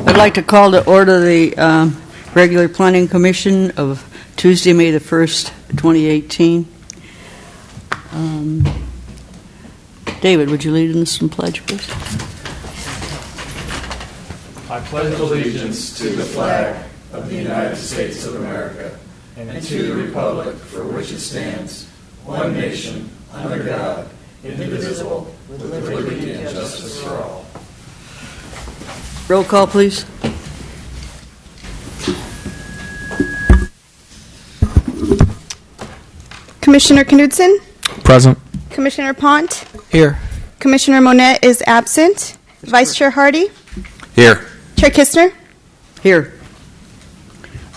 I'd like to call to order the regular Planning Commission of Tuesday, May the 1st, 2018. David, would you lead in this pledge, please? I pledge allegiance to the flag of the United States of America and to the republic for which it stands, one nation, under God, indivisible, with liberty and justice for all. Roll call, please. Commissioner Knudsen? Present. Commissioner Pont? Here. Commissioner Monette is absent. Vice Chair Hardy? Here. Chair Kistner? Here.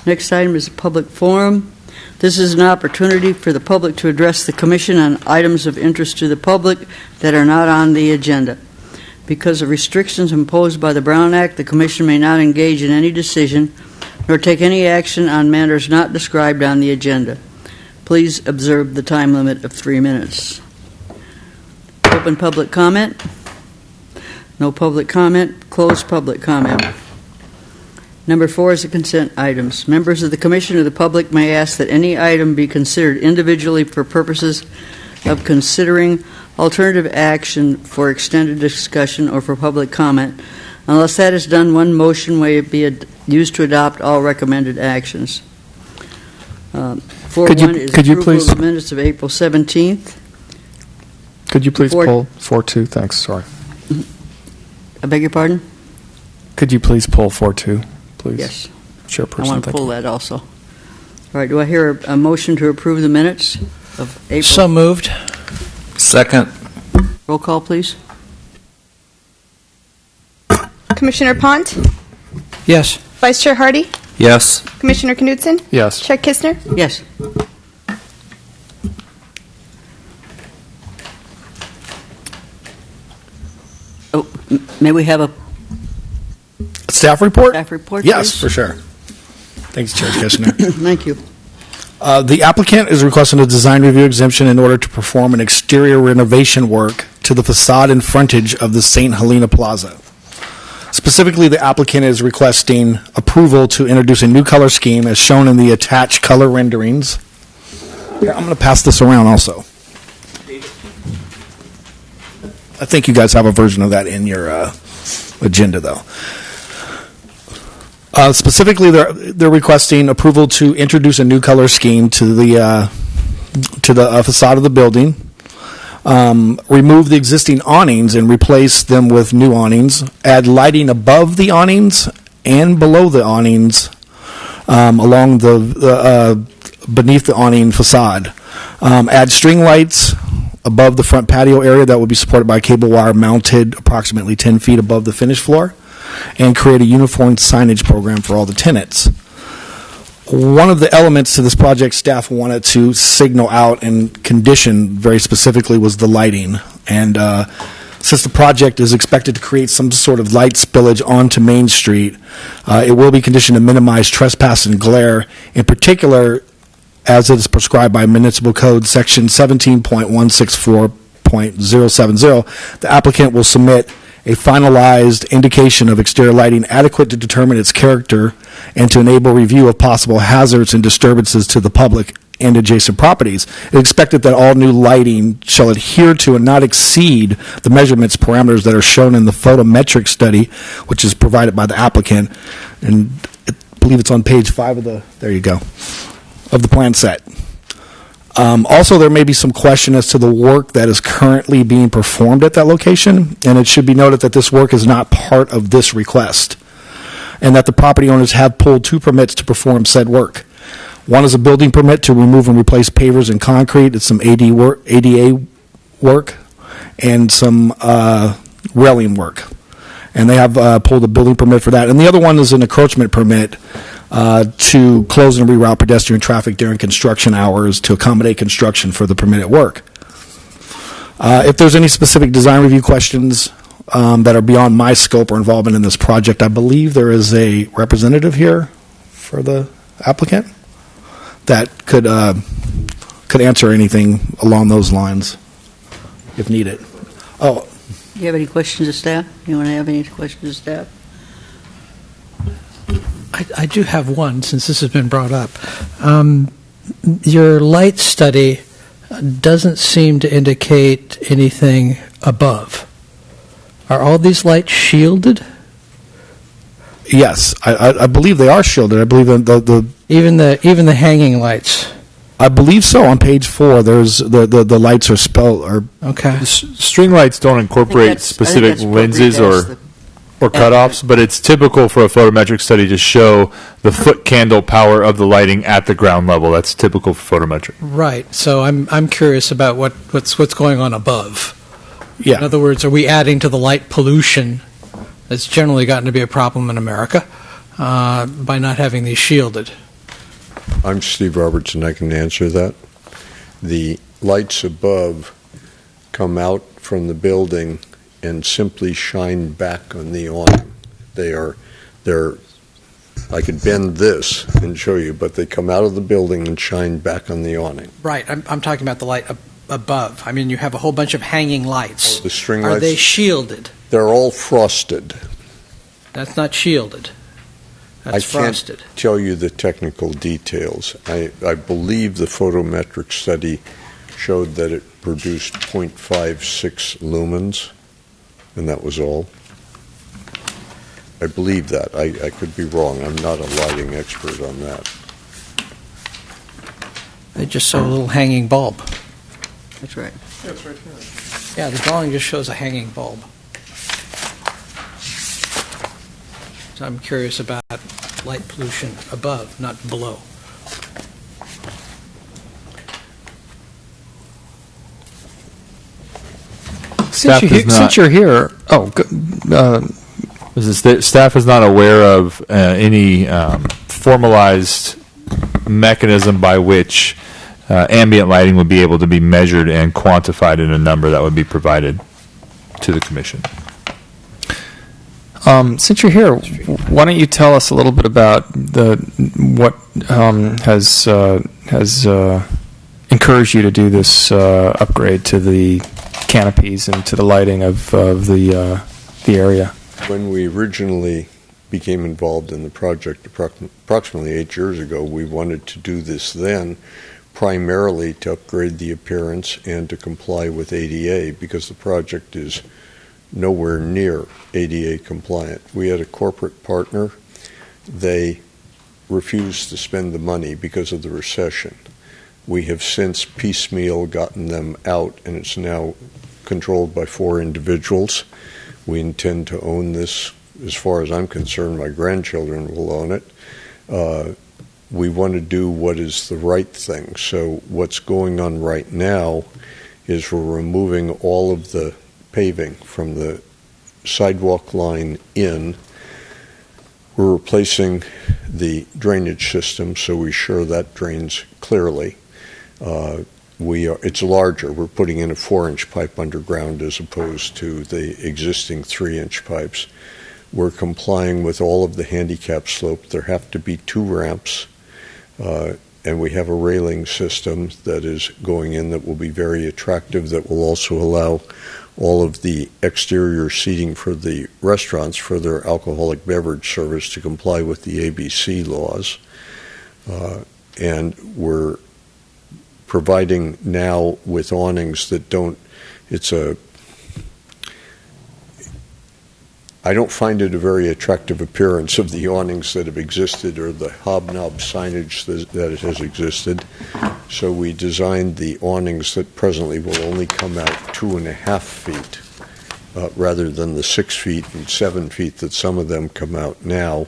Next item is a public forum. This is an opportunity for the public to address the Commission on items of interest to the public that are not on the agenda. Because of restrictions imposed by the Brown Act, the Commission may not engage in any decision nor take any action on matters not described on the agenda. Please observe the time limit of 3 minutes. Open public comment. No public comment. Closed public comment. Number 4 is the consent items. Members of the Commission or the public may ask that any item be considered individually for purposes of considering alternative action for extended discussion or for public comment. Unless that is done, one motion may be used to adopt all recommended actions. 4.1 is approval of the minutes of April 17th. Could you please pull 4.2? Thanks. Sorry. I beg your pardon? Could you please pull 4.2, please? Yes. Chairperson, I want to thank pull you. that also. All right. Do I hear a motion to approve the minutes of April? So moved. Second. Roll call, please. Commissioner Pont? Yes. Vice Chair Hardy? Yes. Commissioner Knudsen? Yes. Chair Kistner? Yes. Oh, may we have a Staff report? staff report, Yes, please? for sure. Thanks, Chair Kishner. Thank you. The applicant is requesting a design review exemption in order to perform an exterior renovation work to the facade and frontage of the St. Helena Plaza. Specifically, the applicant is requesting approval to introduce a new color scheme as shown in the attached color renderings. Here, I'm going to pass this around also. I think you guys have a version of that in your agenda, though. Specifically, they're requesting approval to introduce a new color scheme to the facade of the building, remove the existing awnings and replace them with new awnings, add lighting above the awnings and below the awnings along the beneath the awning facade, add string lights above the front patio area that will be supported by cable wire mounted approximately 10 feet above the finished floor, and create a uniform signage program for all the tenants. One of the elements to this project staff wanted to signal out and condition very specifically was the lighting. And since the project is expected to create some sort of light spillage onto Main Street, it will be conditioned to minimize trespass and glare, in particular as it is prescribed by Municipal Code Section 17.164.070. The applicant will submit a finalized indication of exterior lighting adequate to determine its character and to enable review of possible hazards and disturbances to the public and adjacent properties. It is expected that all new lighting shall adhere to and not exceed the measurements parameters that are shown in the photometric study, which is provided by the applicant. And I believe it's on page 5 of the, there you go, of the plan set. Also, there may be some question as to the work that is currently being performed at that location, and it should be noted that this work is not part of this request, and that the property owners have pulled 2 permits to perform said work. One is a building permit to remove and replace pavers and concrete. It's some ADA work and some railing work, and they have pulled a building permit for that. And the other one is an encroachment permit to close and reroute pedestrian traffic during construction hours to accommodate construction for the permitted work. If there's any specific design review questions that are beyond my scope or involvement in this project, I believe there is a representative here for the applicant that could answer anything along those lines if needed. Oh, You have any questions of staff? You want to have any questions of staff? I do have one, since this has been brought up. Your light study doesn't seem to indicate anything above. Are all these lights shielded? Yes, I believe they are shielded. I believe the Even the hanging lights? I believe so. On page 4, there's the lights are Okay. String lights don't incorporate specific lenses or cutoffs, but it's typical for a photometric study to show the foot candle power of the lighting at the ground level. That's typical for photometric. Right. So I'm curious about what's going on above. Yeah. In other words, are we adding to the light pollution that's generally gotten to be a problem in America by not having these shielded? I'm Steve Robertson. I can answer that. The lights above come out from the building and simply shine back on the awning. They're I could bend this and show you, but they come out of the building and shine back on the awning. Right. I'm talking about the light above. I mean, you have a whole bunch of hanging lights. The string Are lights, they shielded? they're all frosted. That's not shielded. That's I can't frosted. tell you the technical details. I believe the photometric study showed that it produced 0.56 lumens, and that was all. I believe that. I could be wrong. I'm not a lighting expert on that. They just show a little hanging bulb. That's right. Yeah, the drawing just shows a hanging bulb. So I'm curious about light pollution above, not below. Since you're here, staff is not aware of any formalized mechanism by which ambient lighting would be able to be measured and quantified in a number that would be provided to the commission. Since you're here, why don't you tell us a little bit about what has encouraged you to do this upgrade to the canopies and to the lighting of the area? When we originally became involved in the project approximately 8 years ago, we wanted to do this then primarily to upgrade the appearance and to comply with ADA, because the project is nowhere near ADA compliant. We had a corporate partner. They refused to spend the money because of the recession. We have since piecemeal gotten them out, and it's now controlled by 4 individuals. We intend to own this. As far as I'm concerned, my grandchildren will own it. We want to do what is the right thing. So what's going on right now is we're removing all of the paving from the sidewalk line in. We're replacing the drainage system, so we're sure that drains clearly. It's larger. We're putting in a 4-inch pipe underground as opposed to the existing 3-inch pipes. We're complying with all of the handicap slope. There have to be 2 ramps, and we have a railing system that is going in that will be very attractive, that will also allow all of the exterior seating for the restaurants for their alcoholic beverage service to comply with the ABC laws. And we're providing now with awnings that don't, I don't find it a very attractive appearance of the awnings that have existed or the hobnob signage that has existed. So we designed the awnings that presently will only come out 2.5 feet rather than the 6 feet and 7 feet that some of them come out now.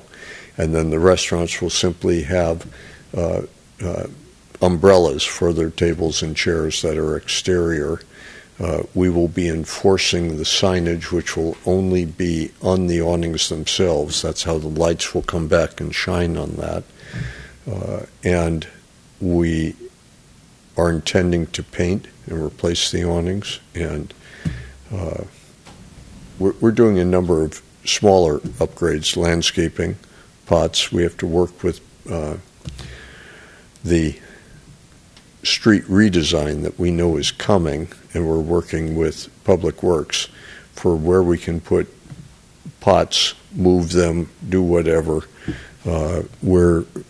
And then the restaurants will simply have umbrellas for their tables and chairs that are exterior. We will be enforcing the signage, which will only be on the awnings themselves. That's how the lights will come back and shine on that. And we are intending to paint and replace the awnings. And we're doing a number of smaller upgrades, landscaping, pots. We have to work with the street redesign that we know is coming, and we're working with Public Works for where we can put pots, move them, do whatever. What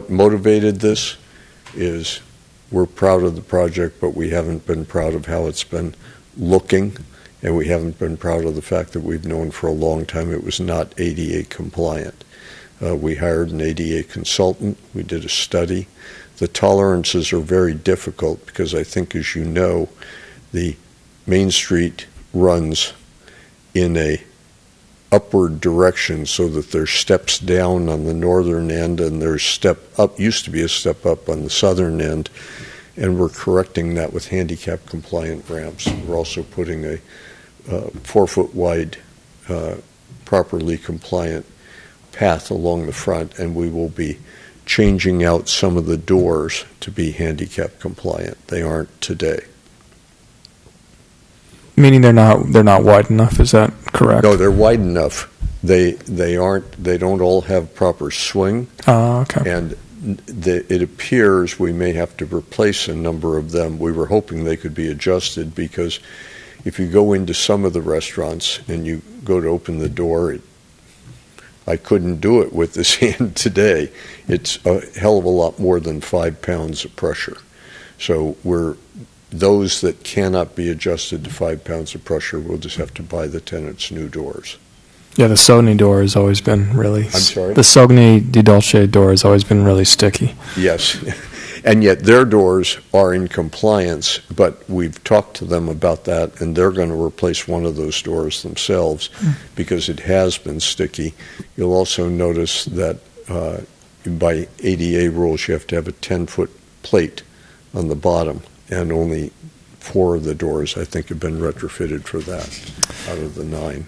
motivated this is we're proud of the project, but we haven't been proud of how it's been looking, and we haven't been proud of the fact that we've known for a long time it was not ADA compliant. We hired an ADA consultant. We did a study. The tolerances are very difficult because I think, as you know, the Main Street runs in a upward direction so that there's steps down on the northern end and there's step up, used to be a step up on the southern end, and we're correcting that with handicap compliant ramps. We're also putting a 4-foot wide properly compliant path along the front, and we will be changing out some of the doors to be handicap compliant. They aren't today. Meaning they're not wide enough. Is that correct? No, they're wide enough. They don't all have proper swing. Okay. And it appears we may have to replace a number of them. We were hoping they could be adjusted, because if you go into some of the restaurants and you go to open the door, I couldn't do it with this hand today. It's a hell of a lot more than 5 pounds of pressure. So those that cannot be adjusted to 5 pounds of pressure, we'll just have to buy the tenants new doors. Yeah, the Sogni door has always been really... I'm sorry? The Sogni di Dolce door has always been really sticky. Yes. And yet their doors are in compliance, but we've talked to them about that, and they're going to replace one of those doors themselves because it has been sticky. You'll also notice that by ADA rules, you have to have a 10-foot plate on the bottom, and only 4 of the doors, I think, have been retrofitted for that out of the 9.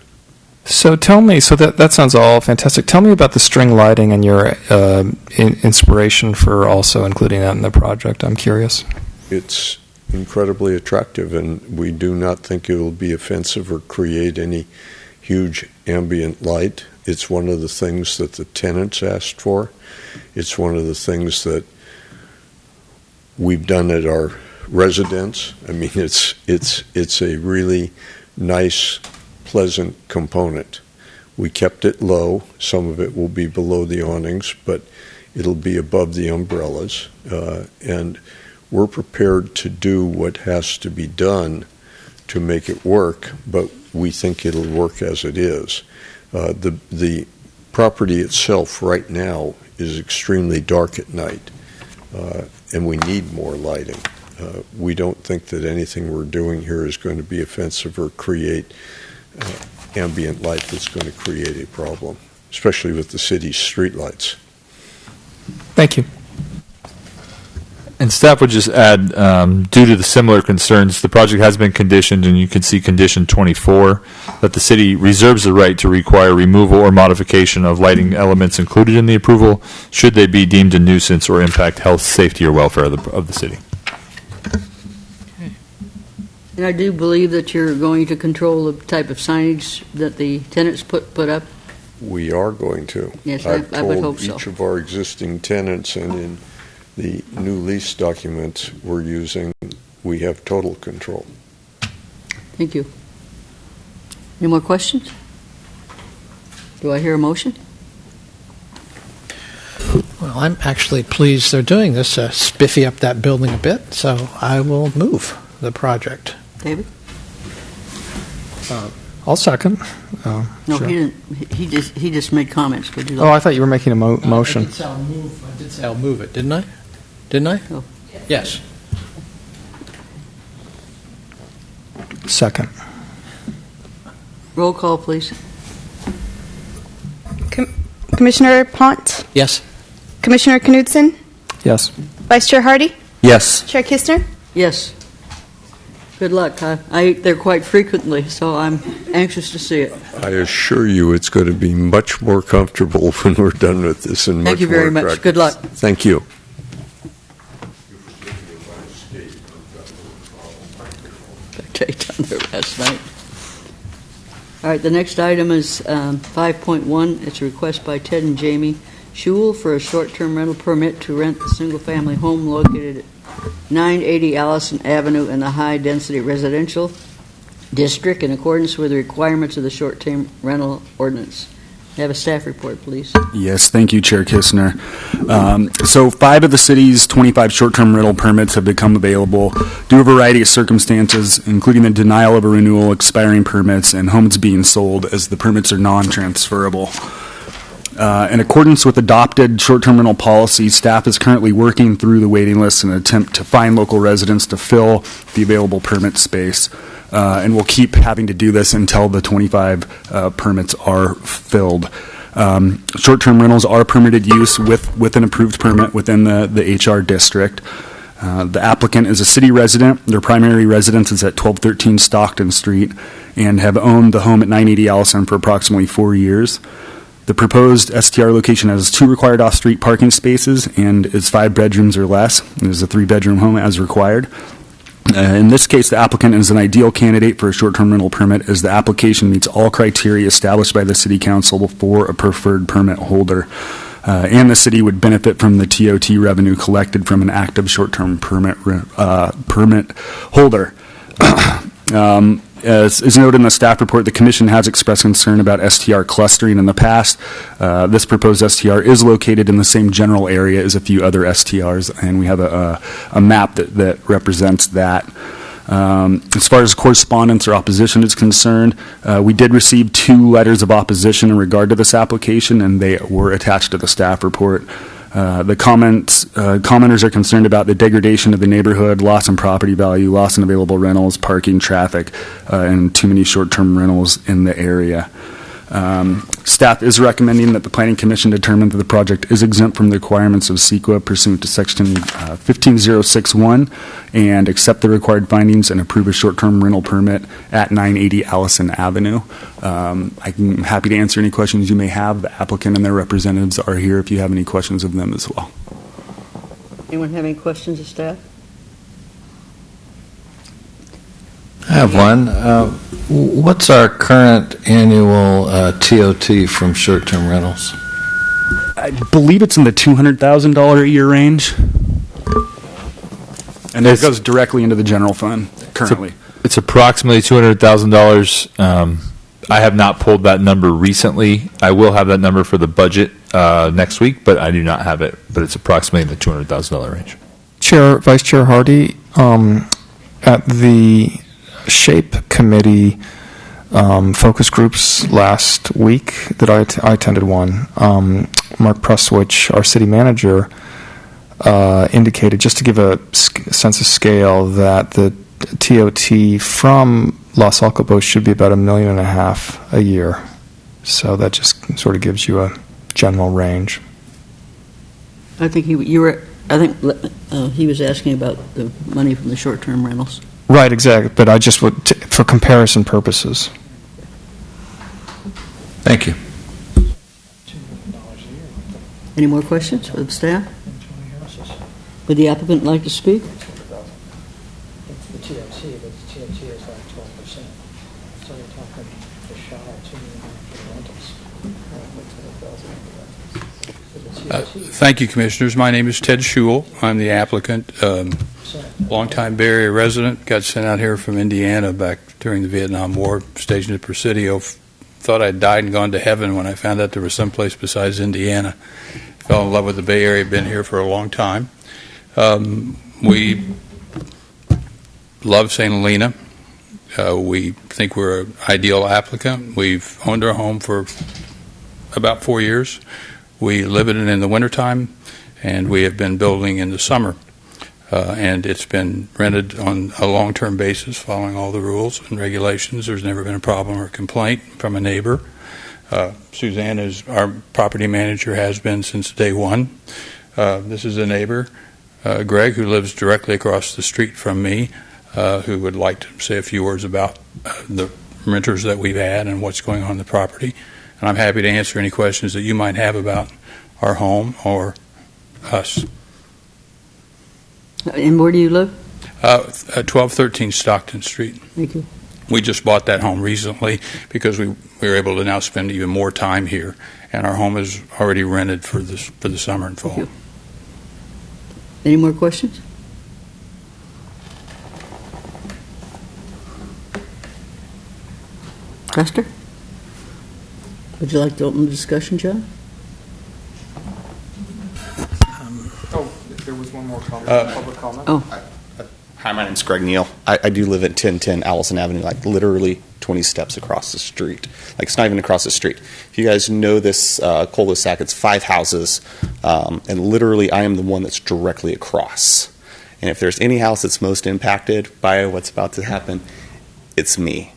So tell me, that sounds all fantastic. Tell me about the string lighting and your inspiration for also including that in the project. I'm curious. It's incredibly attractive, and we do not think it will be offensive or create any huge ambient light. It's one of the things that the tenants asked for. It's one of the things that we've done at our residence. I mean, it's a really nice, pleasant component. We kept it low. Some of it will be below the awnings, but it'll be above the umbrellas. And we're prepared to do what has to be done to make it work, but we think it'll work as it is. The property itself right now is extremely dark at night, and we need more lighting. We don't think that anything we're doing here is going to be offensive or create ambient light that's going to create a problem, especially with the city's streetlights. Thank you. And staff would just add, due to the similar concerns, the project has been conditioned, and you can see condition 24, that the city reserves the right to require removal or modification of lighting elements included in the approval, should they be deemed a nuisance or impact health, safety, or welfare of the city. And I do believe that you're going to control the type of signage that the tenants put up. We are going to. Yes, I've I would told hope so. each of our existing tenants, and in the new lease documents we're using, we have total control. Thank you. Any more questions? Do I hear a motion? Well, I'm actually pleased they're doing this, spiffy up that building a bit, so I will move the project. David? I'll second. No, Sure. he didn't. He just made comments. Would you Oh, like? I thought you were making a motion. I did say I'll move it, didn't I? Didn't I? No. Yes. Second. Roll call, please. Commissioner Pont, Yes. Commissioner Knudsen, Yes. Vice Chair Hardy, Yes. Chair Kistner. Yes. Good luck. I eat there quite frequently, so I'm anxious to see it. I assure you it's going to be much more comfortable when we're done with this, and Thank much you very more much. attractive. Good luck. Thank you. Take down there last night. All right, the next item is 5.1. It's a request by Ted and Jamie Shuel for a short-term rental permit to rent the single-family home located at 980 Allison Avenue in the high-density residential district in accordance with the requirements of the short-term rental ordinance. Have a staff report, please. Yes, thank you, Chair Kistner. So 5 of the city's 25 short-term rental permits have become available due to a variety of circumstances, including the denial of a renewal, expiring permits, and homes being sold, as the permits are non-transferable. In accordance with adopted short-term rental policy, staff is currently working through the waiting list in an attempt to find local residents to fill the available permit space. And we'll keep having to do this until the 25 permits are filled. Short-term rentals are permitted use with an approved permit within the HR district. The applicant is a city resident. Their primary residence is at 1213 Stockton Street and have owned the home at 980 Allison for approximately 4 years. The proposed STR location has 2 required off-street parking spaces and is 5 bedrooms or less. It is a 3-bedroom home as required. In this case, the applicant is an ideal candidate for a short-term rental permit, as the application meets all criteria established by the City Council for a preferred permit holder. And the city would benefit from the TOT revenue collected from an active short-term permit holder. As is noted in the staff report, the Commission has expressed concern about STR clustering in the past. This proposed STR is located in the same general area as a few other STRs, and we have a map that represents that. As far as correspondence or opposition is concerned, we did receive 2 letters of opposition in regard to this application, and they were attached to the staff report. The commenters are concerned about the degradation of the neighborhood, loss in property value, loss in available rentals, parking, traffic, and too many short-term rentals in the area. Staff is recommending that the Planning Commission determine that the project is exempt from the requirements of CEQA pursuant to Section 15061 and accept the required findings and approve a short-term rental permit at 980 Allison Avenue. I'm happy to answer any questions you may have. The applicant and their representatives are here if you have any questions of them as well. Anyone have any questions of staff? I have one. What's our current annual TOT from short-term rentals? I believe it's in the $200,000 a year range. And it goes directly into the general fund currently. It's approximately $200,000. I have not pulled that number recently. I will have that number for the budget next week, but I do not have it. But it's approximately in the $200,000 range. Vice Chair Hardy, at the SHAPE committee focus groups last week that I attended one, Mark Presswich, our city manager, indicated, just to give a sense of scale, that the TOT from Los Alcobos should be about $1.5 million a year. So that just sort of gives you a general range. I think he was asking about the money from the short-term rentals. Right, exactly. But I just would, for comparison purposes. Thank you. Any more questions of staff? Would the applicant like to speak? The TMC, but the TMC is like 12%. So you're talking just shy of $2 million for rentals. Thank you, Commissioners. My name is Ted Shuel. I'm the applicant. Longtime Bay Area resident. Got sent out here from Indiana back during the Vietnam War, stationed at Presidio. Thought I'd died and gone to heaven when I found out there was someplace besides Indiana. Fell in love with the Bay Area. Been here for a long time. We love St. Helena. We think we're an ideal applicant. We've owned our home for about 4 years. We live in it in the wintertime, and we have been building in the summer. And it's been rented on a long-term basis, following all the rules and regulations. There's never been a problem or complaint from a neighbor. Suzanne is our property manager, has been since day one. This is a neighbor, Greg, who lives directly across the street from me, who would like to say a few words about the renters that we've had and what's going on in the property. And I'm happy to answer any questions that you might have about our home or us. And where do you live? 1213 Stockton Street. Thank you. We just bought that home recently because we were able to now spend even more time here, and our home is already rented for the summer and fall. Thank you. Any more questions? Lester? Would you like to open the discussion, John? There was one more comment, public comment. Oh. Hi, my name's Greg Neal. I do live at 1010 Allison Avenue, like literally 20 steps across the street. Like, it's not even across the street. If you guys know this cul-de-sac, it's 5 houses, and literally I am the one that's directly across. And if there's any house that's most impacted by what's about to happen, it's me.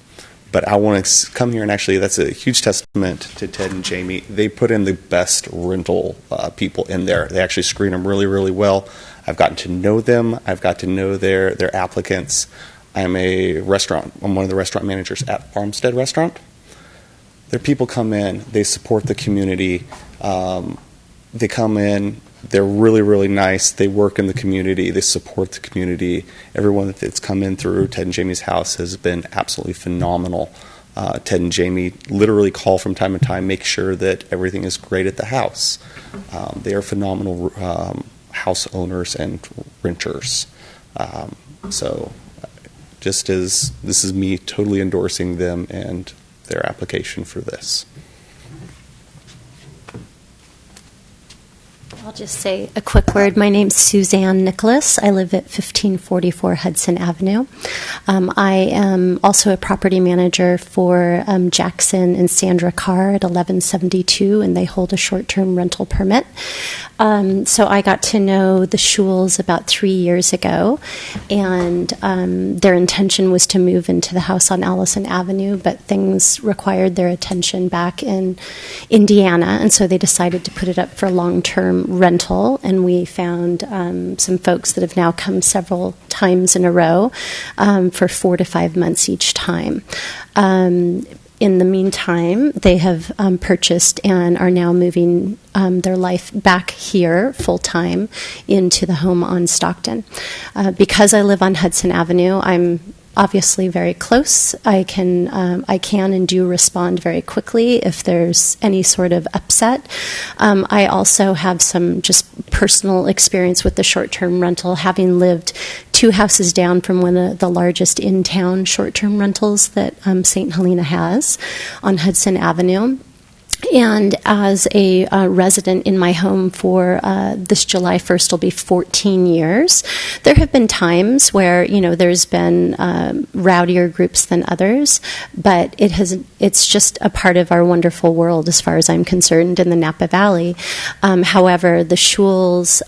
But I want to come here, and actually that's a huge testament to Ted and Jamie. They put in the best rental people in there. They actually screen them really, really well. I've gotten to know them. I've got to know their applicants. I'm one of the restaurant managers at Farmstead Restaurant. Their people come in. They support the community. They come in. They're really, really nice. They work in the community. They support the community. Everyone that's come in through Ted and Jamie's house has been absolutely phenomenal. Ted and Jamie literally call from time to time, make sure that everything is great at the house. They are phenomenal house owners and renters. So just as this is me totally endorsing them and their application for this. I'll just say a quick word. My name's Suzanne Nicholas. I live at 1544 Hudson Avenue. I am also a property manager for Jackson and Sandra Carr at 1172, and they hold a short-term rental permit. So I got to know the Shuels about 3 years ago, and their intention was to move into the house on Allison Avenue, but things required their attention back in Indiana, and so they decided to put it up for long-term rental, and we found some folks that have now come several times in a row for 4 to 5 months each time. In the meantime, they have purchased and are now moving their life back here full-time into the home on Stockton. Because I live on Hudson Avenue, I'm obviously very close. I can and do respond very quickly if there's any sort of upset. I also have some just personal experience with the short-term rental, having lived 2 houses down from one of the largest in-town short-term rentals that St. Helena has on Hudson Avenue. And as a resident in my home for this July 1st will be 14 years, there have been times where, there's been rowdier groups than others, but it's just a part of our wonderful world as far as I'm concerned in the Napa Valley. However, the Shuels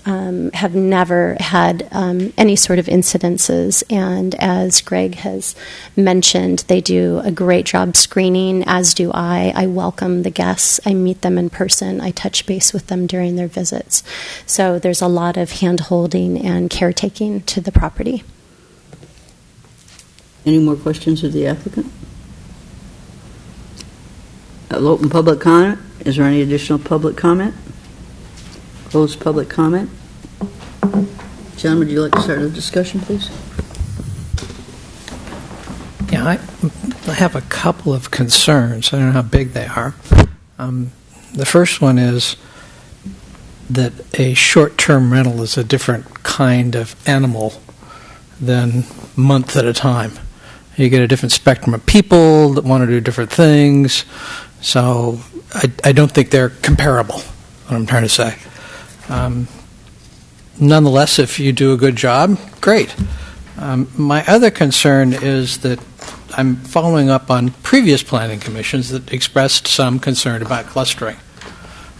have never had any sort of incidences, and as Greg has mentioned, they do a great job screening, as do I. I welcome the guests. I meet them in person. I touch base with them during their visits. So there's a lot of hand-holding and caretaking to the property. Any more questions of the applicant? Open public comment. Is there any additional public comment? Closed public comment. John, would you like to start the discussion, please? Yeah, I have a couple of concerns. I don't know how big they are. The first one is that a short-term rental is a different kind of animal than month at a time. You get a different spectrum of people that want to do different things, so I don't think they're comparable, what I'm trying to say. Nonetheless, if you do a good job, great. My other concern is that I'm following up on previous planning commissions that expressed some concern about clustering.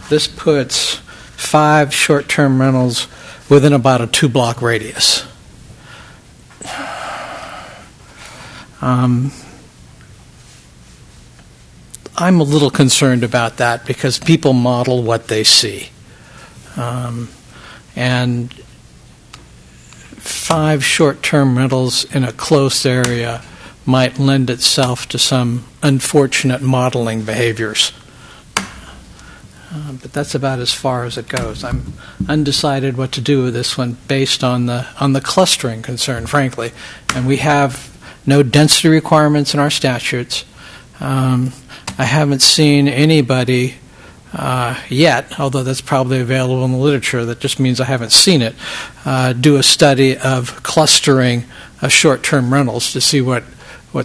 This puts 5 short-term rentals within about a 2-block radius. I'm a little concerned about that because people model what they see. And 5 short-term rentals in a close area might lend itself to some unfortunate modeling behaviors. But that's about as far as it goes. I'm undecided what to do with this one based on the clustering concern, frankly. And we have no density requirements in our statutes. I haven't seen anybody yet, although that's probably available in the literature, that just means I haven't seen it, do a study of clustering of short-term rentals to see what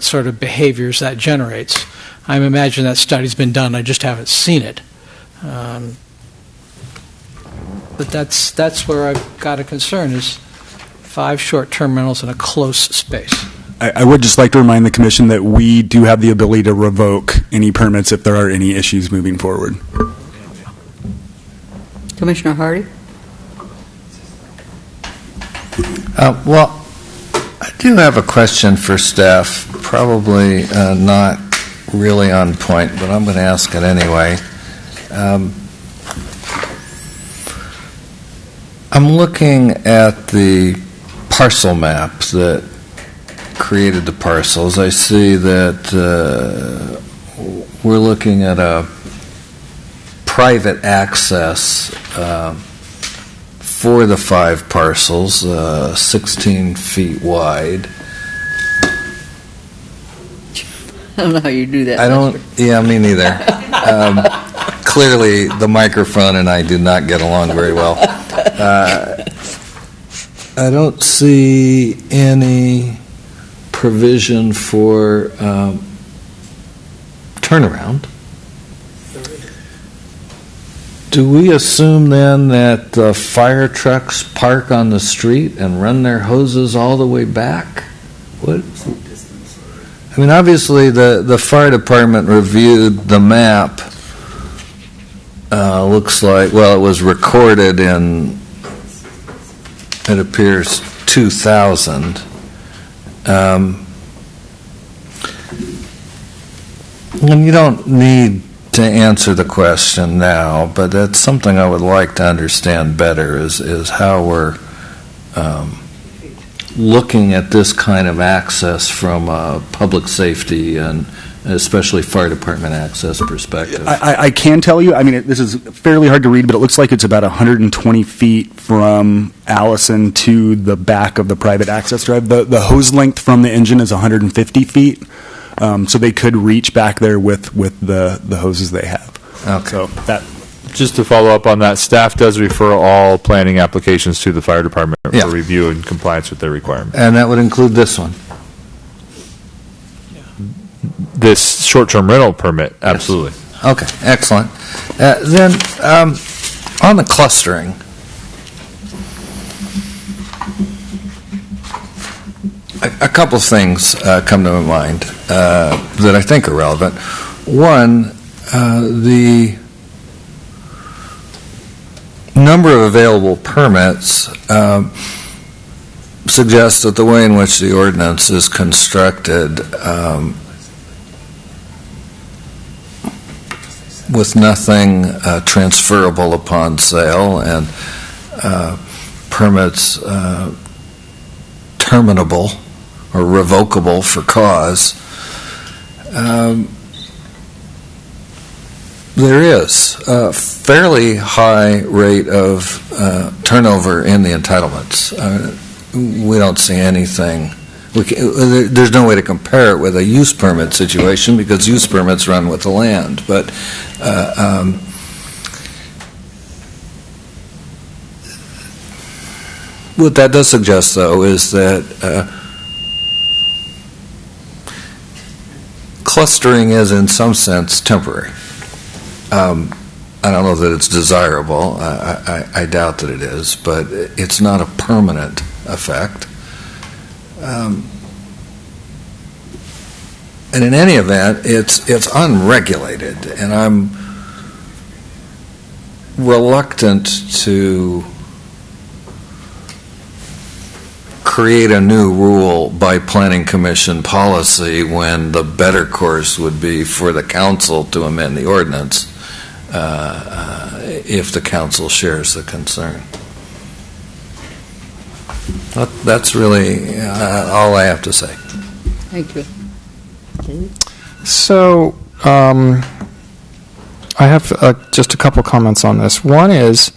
sort of behaviors that generates. I imagine that study's been done. I just haven't seen it. But that's where I've got a concern, is 5 short-term rentals in a close space. I would just like to remind the commission that we do have the ability to revoke any permits if there are any issues moving forward. Commissioner Hardy? Well, I do have a question for staff, probably not really on point, but I'm going to ask it anyway. I'm looking at the parcel map that created the parcels. I see that we're looking at a private access for the 5 parcels, 16 feet wide. I don't know how you do that. Yeah, me neither. Clearly, the microphone and I do not get along very well. I don't see any provision for turnaround. Do we assume then that the fire trucks park on the street and run their hoses all the way back? What? I mean, obviously, the fire department reviewed the map. Looks like, well, it was recorded in, it appears, 2000. And you don't need to answer the question now, but that's something I would like to understand better, is how we're looking at this kind of access from a public safety and especially fire department access perspective. I can tell you, I mean, this is fairly hard to read, but it looks like it's about 120 feet from Allison to the back of the private access drive. The hose length from the engine is 150 feet, so they could reach back there with the hoses they have. Okay. So that. Just to follow up on that, staff does refer all planning applications to the fire department for review and compliance with their requirements. And that would include this one? This short-term rental permit, absolutely. Yes. Okay, excellent. Then on the clustering, a couple of things come to my mind that I think are relevant. One, the number of available permits suggests that the way in which the ordinance is constructed, with nothing transferable upon sale and permits terminable or revocable for cause, there is a fairly high rate of turnover in the entitlements. We don't see anything. There's no way to compare it with a use permit situation because use permits run with the land. But what that does suggest, though, is that clustering is, in some sense, temporary. I don't know that it's desirable. I doubt that it is, but it's not a permanent effect. And in any event, it's unregulated, and I'm reluctant to create a new rule by planning commission policy when the better course would be for the council to amend the ordinance if the council shares the concern. That's really all I have to say. Thank you. So, I have just a couple comments on this. One is,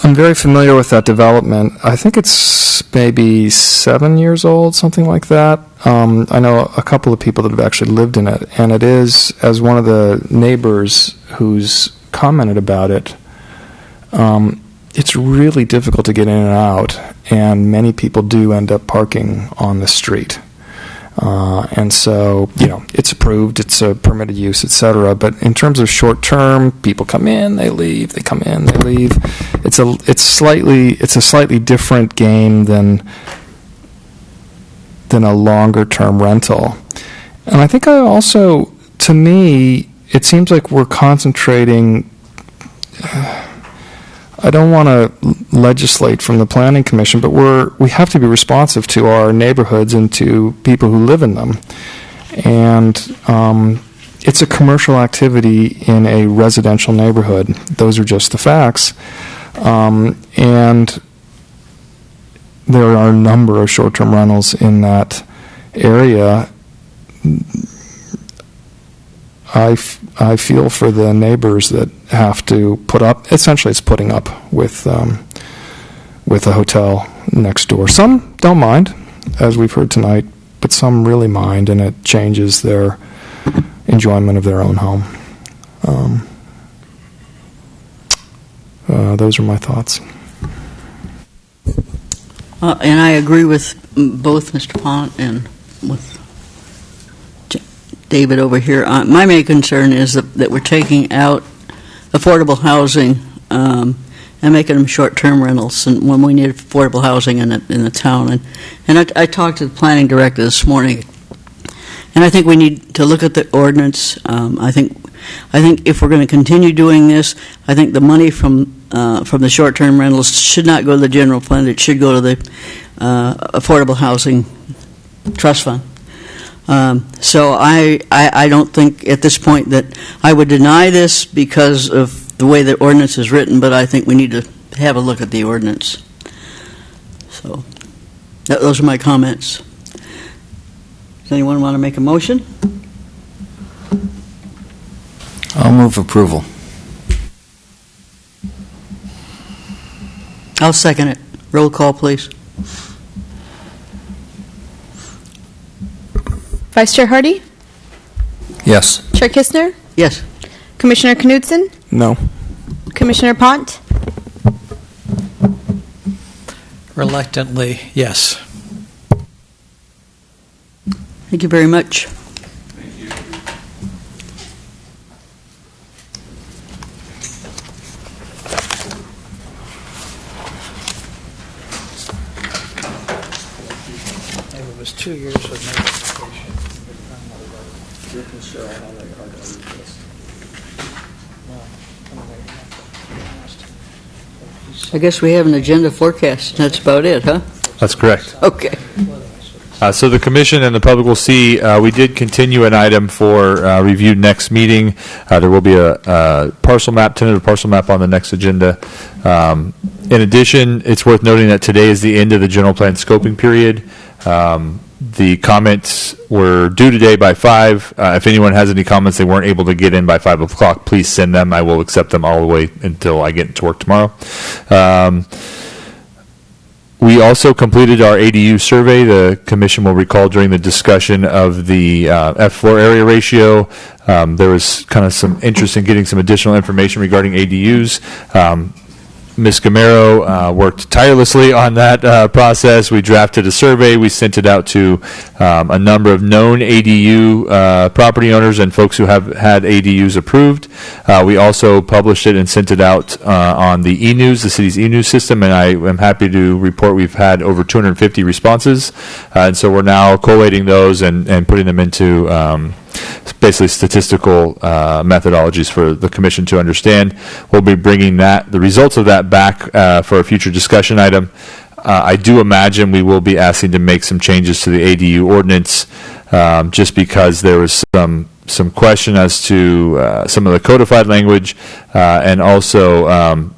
I'm very familiar with that development. I think it's maybe 7 years old, something like that. I know a couple of people that have actually lived in it, and it is, as one of the neighbors who's commented about it, it's really difficult to get in and out, and many people do end up parking on the street. And so, it's approved, it's a permitted use, et cetera. But in terms of short term, people come in, they leave, they come in, they leave. It's a slightly different game than a longer term rental. And I think to me, it seems like we're concentrating. I don't want to legislate from the Planning Commission, but we have to be responsive to our neighborhoods and to people who live in them. And it's a commercial activity in a residential neighborhood. Those are just the facts. And there are a number of short-term rentals in that area. I feel for the neighbors that have to put up. Essentially, it's putting up with a hotel next door. Some don't mind, as we've heard tonight, but some really mind, and it changes their enjoyment of their own home. Those are my thoughts. And I agree with both Mr. Pont and with David over here. My main concern is that we're taking out affordable housing and making them short-term rentals, and when we need affordable housing in the town. And I talked to the planning director this morning, and I think we need to look at the ordinance. I think if we're going to continue doing this, I think the money from the short-term rentals should not go to the general fund. It should go to the affordable housing trust fund. So I don't think at this point that I would deny this because of the way the ordinance is written, but I think we need to have a look at the ordinance. So those are my comments. Does anyone want to make a motion? I'll move approval. I'll second it. Roll call, please. Vice Chair Hardy? Yes. Chair Kistner? Yes. Commissioner Knudsen? No. Commissioner Pont? Reluctantly, yes. Thank you very much. Thank you. If it was 2 years with notification, You can show how they are to use this. I guess we have an agenda forecast. That's about it, huh? That's correct. Okay. So the commission and the public will see, we did continue an item for review next meeting. There will be a parcel map, tentative parcel map on the next agenda. In addition, it's worth noting that today is the end of the general plan scoping period. The comments were due today by 5. If anyone has any comments they weren't able to get in by 5 o'clock, please send them. I will accept them all the way until I get to work tomorrow. We also completed our ADU survey. The commission will recall during the discussion of the F4 area ratio, there was kind of some interest in getting some additional information regarding ADUs. Ms. Gamero worked tirelessly on that process. We drafted a survey. We sent it out to a number of known ADU property owners and folks who have had ADUs approved. We also published it and sent it out on the e-news, the city's e-news system, and I am happy to report we've had over 250 responses. And so we're now collating those and putting them into basically statistical methodologies for the commission to understand. We'll be bringing the results of that back for a future discussion item. I do imagine we will be asking to make some changes to the ADU ordinance just because there was some question as to some of the codified language, and also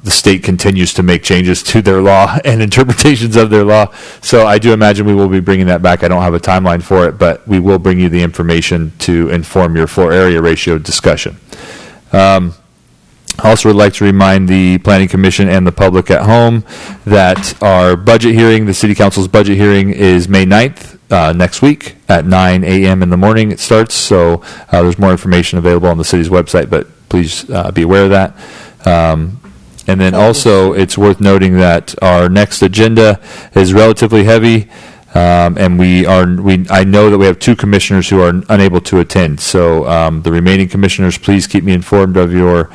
the state continues to make changes to their law and interpretations of their law. So I do imagine we will be bringing that back. I don't have a timeline for it, but we will bring you the information to inform your floor area ratio discussion. I also would like to remind the Planning Commission and the public at home that our budget hearing, the City Council's budget hearing, is May 9th. Next week at 9 a.m. in the morning it starts, so there's more information available on the city's website, but please be aware of that. And then also it's worth noting that our next agenda is relatively heavy. And I know that we have 2 commissioners who are unable to attend. So the remaining commissioners, please keep me informed of your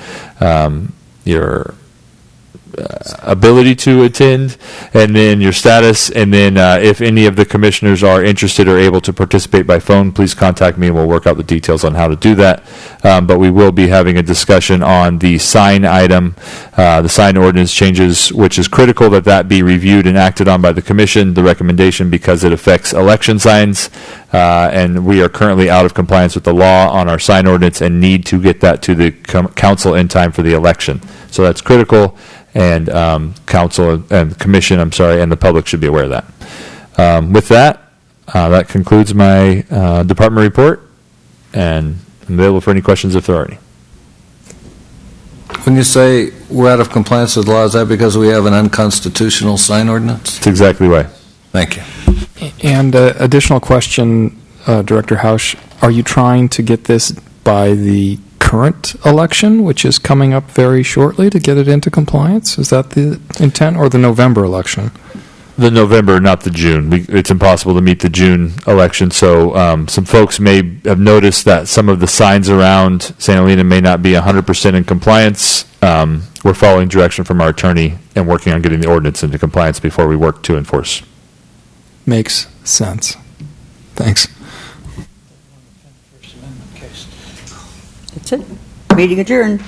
ability to attend, and then your status, and then if any of the commissioners are interested or able to participate by phone, please contact me and we'll work out the details on how to do that. But we will be having a discussion on the sign item, the sign ordinance changes, which is critical that be reviewed and acted on by the commission, the recommendation, because it affects election signs, and we are currently out of compliance with the law on our sign ordinance and need to get that to the council in time for the election. So that's critical. And council and commission, and the public should be aware of that. With that, that concludes my department report, and I'm available for any questions if there are any. When you say we're out of compliance with the law, is that because we have an unconstitutional sign ordinance? That's exactly right. Thank you. And additional question, Director Hausch, are you trying to get this by the current election, which is coming up very shortly, to get it into compliance? Is that the intent, or the November election? The November, not the June. It's impossible to meet the June election, so some folks may have noticed that some of the signs around St. Helena may not be 100% in compliance. We're following direction from our attorney and working on getting the ordinance into compliance before we work to enforce. Makes sense. Thanks. That's it. Meeting adjourned.